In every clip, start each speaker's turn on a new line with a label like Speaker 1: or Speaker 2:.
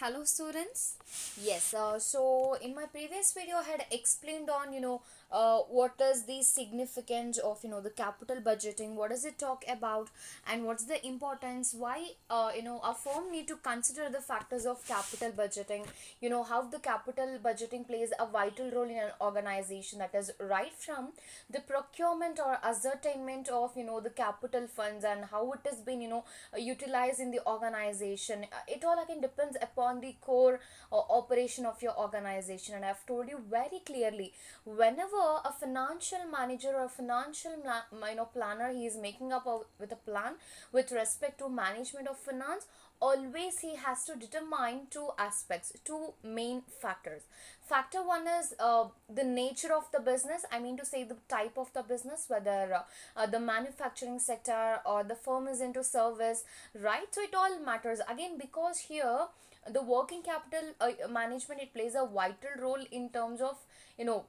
Speaker 1: Hello students. Yes, so in my previous video I had explained on what is the significance of the capital budgeting, what does it talk about, and what's the importance, why a firm need to consider the factors of capital budgeting, how the capital budgeting plays a vital role in an organization, that is right from the procurement or ascertainment of the capital funds and how it has been utilized in the organization. It all again depends upon the core operation of your organization, and I've told you very clearly, whenever a financial manager or a financial planner, he is making up with a plan with respect to management of finance, always he has to determine two aspects, two main factors. Factor one is the nature of the business, I mean to say the type of the business, whether the manufacturing sector or the firm is into service, right? So it all matters again, because here the working capital management, it plays a vital role in terms of you know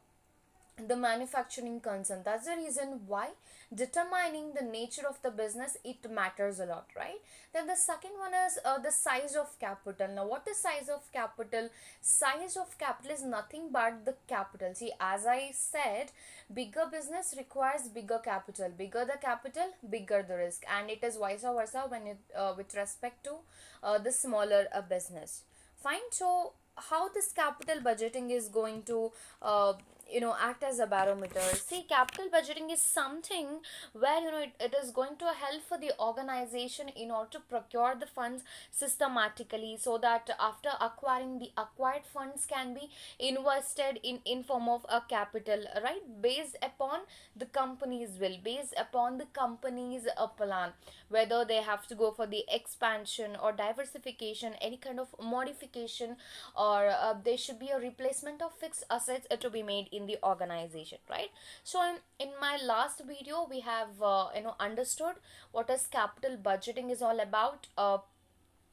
Speaker 1: the manufacturing concern. That's the reason why determining the nature of the business, it matters a lot, right? Then the second one is the size of capital. Now what is size of capital? Size of capital is nothing but the capital. See, as I said, bigger business requires bigger capital. Bigger the capital, bigger the risk, and it is vice versa when it with respect to the smaller business. Fine. So how this capital budgeting is going to act as a barometer? See, capital budgeting is something where it is going to help for the organization in order to procure the funds systematically, so that after acquiring, the acquired funds can be invested in form of a capital, right, based upon the company's will, based upon the company's plan, whether they have to go for the expansion or diversification, any kind of modification, or there should be a replacement of fixed assets to be made in the organization, right? So in my last video we have understood what is capital budgeting is all about,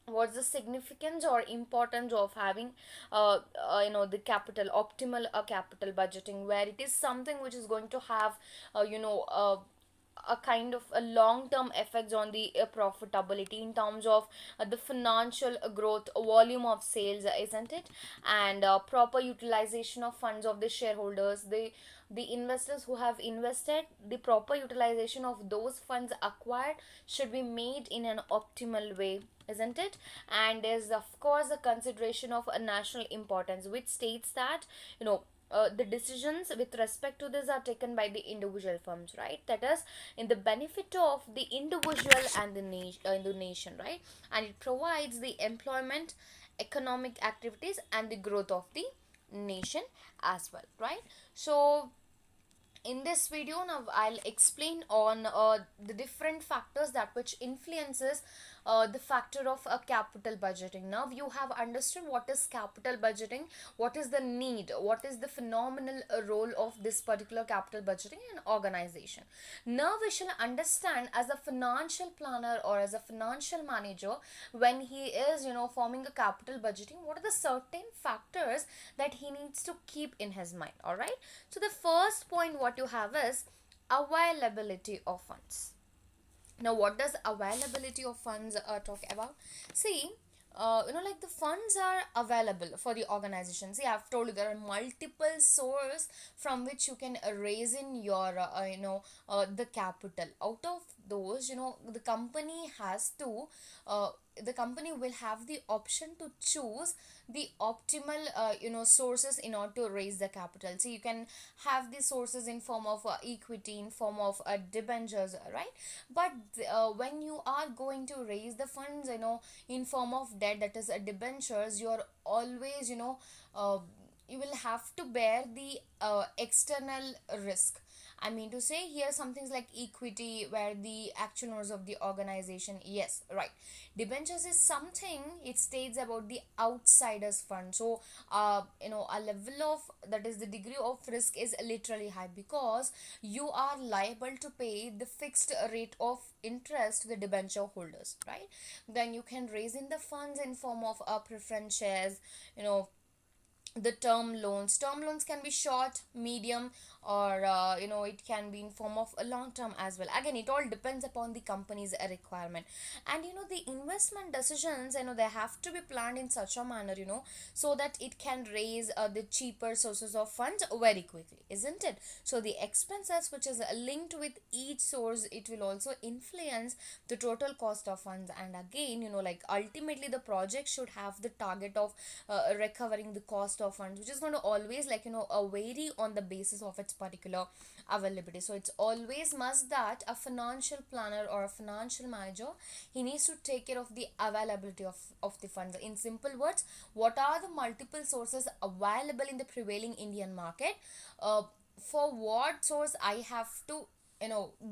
Speaker 1: what's the significance or importance of having the capital optimal capital budgeting, where it is something which is going to have a kind of a long term effects on the profitability in terms of the financial growth, volume of sales, isn't it? And proper utilization of funds of the shareholders, the investors who have invested, the proper utilization of those funds acquired should be made in an optimal way, isn't it? And there's of course a consideration of a national importance, which states that the decisions with respect to this are taken by the individual firms, right? That is in the benefit of the individual and the nation, right? And it provides the employment, economic activities, and the growth of the nation as well, right? So in this video now I'll explain on the different factors that which influences the factor of a capital budgeting. Now you have understood what is capital budgeting, what is the need, what is the phenomenal role of this particular capital budgeting in organization. Now we shall understand, as a financial planner or as a financial manager, when he is forming a capital budgeting, what are the certain factors that he needs to keep in his mind. All right, so the first point what you have is availability of funds. Now what does availability of funds talk about? See, like the funds are available for the organization. See, I've told you there are multiple sources from which you can raise in your the capital. Out of those, the company has to the company will have the option to choose the optimal sources in order to raise the capital. So you can have the sources in form of equity, in form of debentures, right? But when you are going to raise the funds in form of debt, that is debentures, you're always you will have to bear the external risk. I mean to say, here some things like equity, where the actual owners of the organization, yes, right. Debentures is something, it states about the outsiders fund. So a level of, that is the degree of risk is literally high, because you are liable to pay the fixed rate of interest to the debenture holders, right? Then you can raise in the funds in form of preference shares, the term loans. Term loans can be short, medium, or it can be in form of a long term as well. Again, it all depends upon the company's requirement. And the investment decisions, they have to be planned in such a manner, so that it can raise the cheaper sources of funds very quickly, isn't it? So the expenses which is linked with each source, it will also influence the total cost of funds. And again, ultimately the project should have the target of recovering the cost of funds, which is going to always vary on the basis of its particular availability. So it's always must that a financial planner or a financial manager, he needs to take care of the availability of the funds. In simple words, what are the multiple sources available in the prevailing Indian market, for what source I have to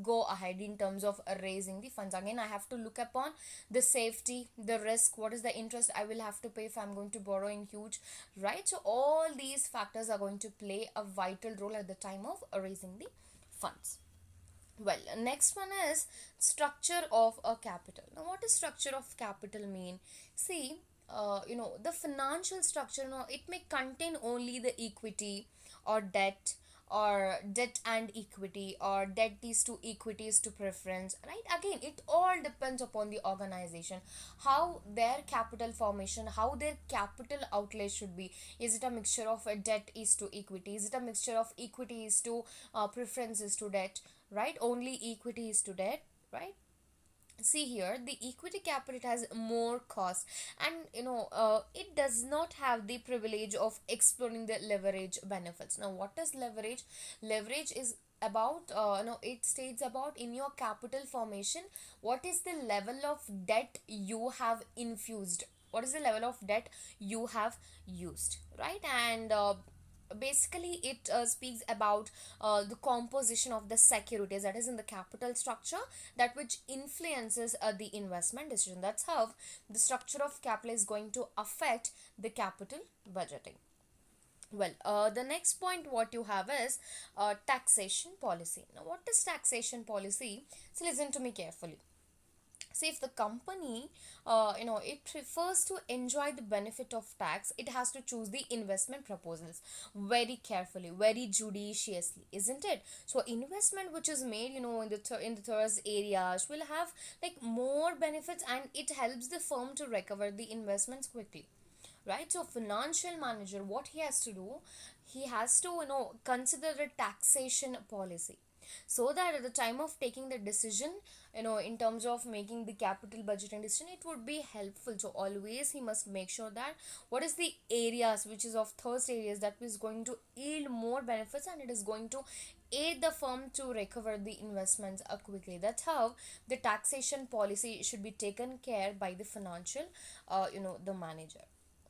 Speaker 1: go ahead in terms of raising the funds. Again, I have to look upon the safety, the risk, what is the interest I will have to pay if I'm going to borrow in huge, right? So all these factors are going to play a vital role at the time of raising the funds. Well, next one is structure of a capital. Now, what does structure of capital mean? See, the financial structure, it may contain only the equity or debt, or debt and equity, or debt is to equities to preference, right? Again, it all depends upon the organization, how their capital formation, how their capital outlay should be. Is it a mixture of a debt is to equity? Is it a mixture of equity is to preferences to debt, right? Only equity is to debt, right? See here, the equity capital, it has more cost, and it does not have the privilege of exploring the leverage benefits. Now, what is leverage? Leverage is about it states about in your capital formation, what is the level of debt you have infused, what is the level of debt you have used, right? And basically it speaks about the composition of the securities that is in the capital structure, that which influences the investment decision. That's how the structure of capital is going to affect the capital budgeting. Well, the next point what you have is taxation policy. Now, what is taxation policy? So listen to me carefully. See, if the company it prefers to enjoy the benefit of tax, it has to choose the investment proposals very carefully, very judiciously, isn't it? So investment which is made in the in the tourist areas will have like more benefits, and it helps the firm to recover the investments quickly, right? So financial manager, what he has to do, he has to consider the taxation policy, so that at the time of taking the decision, in terms of making the capital budgeting decision, it would be helpful. So always he must make sure that what is the areas which is of thirst areas that is going to yield more benefits, and it is going to aid the firm to recover the investments quickly. That's how the taxation policy should be taken care by the financial the manager,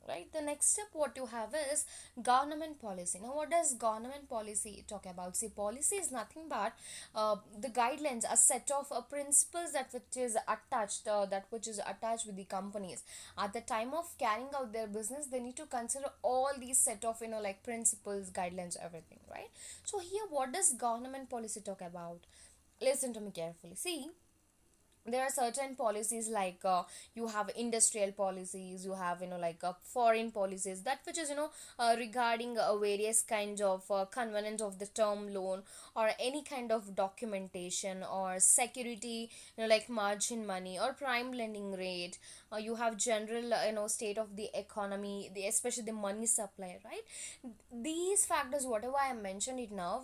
Speaker 1: right? The next step what you have is government policy. Now, what does government policy talk about? See, policy is nothing but the guidelines, a set of principles that which is attached that which is attached with the companies at the time of carrying out their business. They need to consider all these set of like principles, guidelines, everything, right? So here, what does government policy talk about? Listen to me carefully. See, there are certain policies like you have industrial policies, you have foreign policies, that which is regarding various kinds of convenience of the term loan, or any kind of documentation, or security, like margin money or prime lending rate. You have general state of the economy, especially the money supply, right? These factors, whatever I mentioned it now,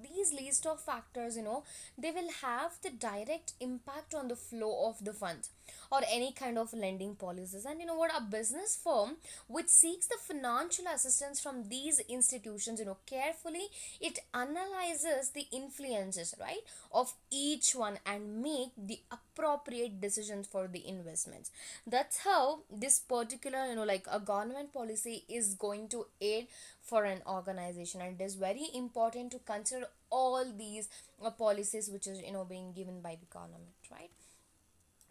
Speaker 1: these list of factors, they will have the direct impact on the flow of the funds or any kind of lending policies. And what, a business firm which seeks the financial assistance from these institutions, carefully, it analyzes the influences, right, of each one, and make the appropriate decisions for the investments. That's how this particular like a government policy is going to aid for an organization. And it is very important to consider all these policies which is being given by the government, right?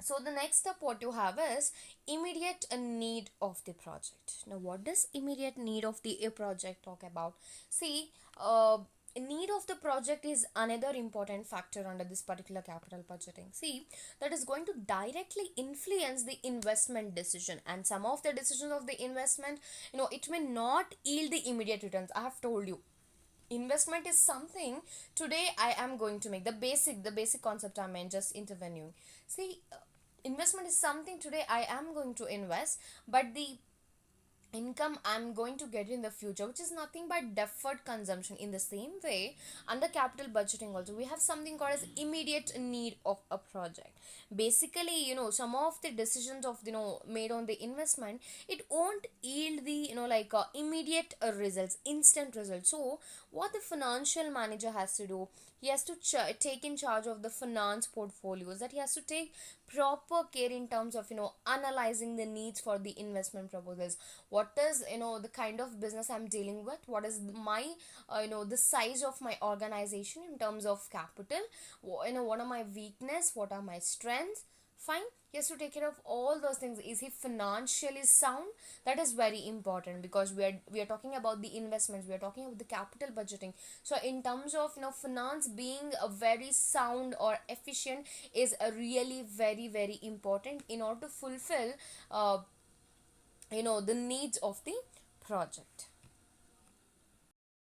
Speaker 1: So the next step what you have is immediate need of the project. Now, what does immediate need of the project talk about? See, need of the project is another important factor under this particular capital budgeting. See, that is going to directly influence the investment decision, and some of the decisions of the investment, it may not yield the immediate returns. I have told you, investment is something today I am going to make the basic concept I meant just intervening. See, investment is something today I am going to invest, but the income I'm going to get in the future, which is nothing but deferred consumption. In the same way, under capital budgeting also we have something called as immediate need of a project. Basically, some of the decisions of made on the investment, it won't yield the immediate results, instant results. So what the financial manager has to do, he has to take in charge of the finance portfolios, that he has to take proper care in terms of analyzing the needs for the investment proposals. What is the kind of business I'm dealing with, what is my the size of my organization in terms of capital, what are my weakness, what are my strengths. Fine, he has to take care of all those things. Is he financially sound? That is very important, because we are talking about the investments, we are talking about the capital budgeting. So in terms of finance being a very sound or efficient is a really very very important in order to fulfill the needs of the project.